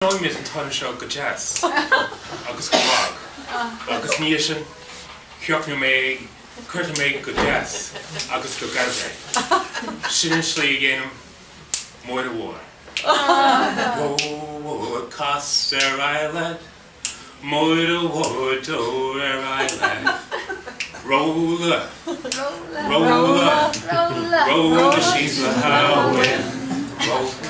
Nóimid an tána seo go jazz agus go rock agus níos sin ceapnú mé chuirta mé go jazz agus go Gaeilge. Sin slí dhéanam Mhór a Mhór. Mhór cast ar Ireland, Mhór a Mhór dó ar Ireland. Rolla, rolla, rolla, she's the highway.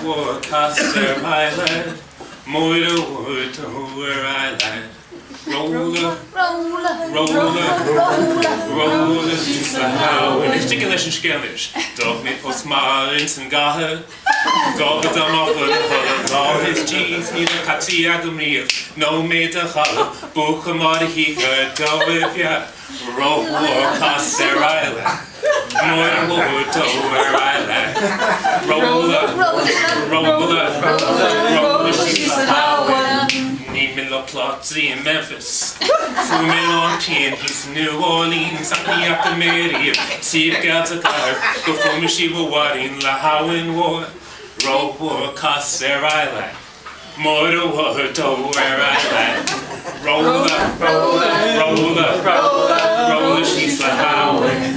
Mhór cast ar Ireland, Mhór a Mhór dó ar Ireland. Rolla, rolla, she's the highway. It's sticking this in Scottish. Dog me post marins and gahe. Go get them off with the all his cheese. Neither catty agumrief. No made a hollow. Book a muddy go if ya. Rolla, cast their island. Mhór a Mhór dó ar Ireland. Rolla, she's the highway. Ní mil o plotí in Memphis. Fú mil on Pien, he's New Orleans. Acni up the Mary, see if got a car. Go for me, she will warin la howin war. Rolla, cast their Ireland. Mhór a Mhór dó ar Ireland. Rolla, she's the highway.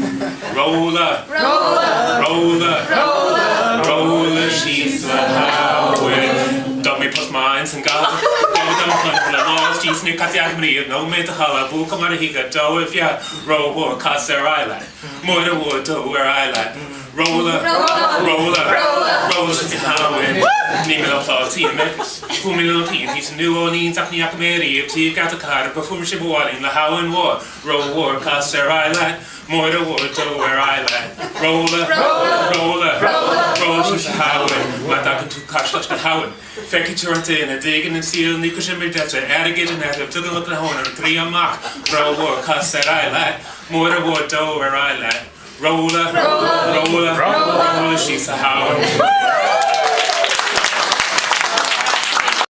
Rolla, she's the highway. Dog me plus mines and God. She's new cat yagmri, no made the holla, book a marihiga, do if ya, roll, cast their island. Mhór a Mhór dó ar Ireland. Rolla, she's the highway. Ní mil plotí in Memphis. Fú mil on Pien, he's New Orleans, acni up Mary, if tea got a car, before she boiling, la howin war, roll, cast their island. Mhór a Mhór dó ar Ireland. Rolla, she's the highway. Maith ag an tú cash leis na howin. Feici tuairta in a dégan an síl, ní go sin mé deite, airgid an eitheh, tugan look na hona, an trí amach. Rolla, cast ar Ireland. Mhór a Mhór dó ar Ireland. Rolla, she's the highway.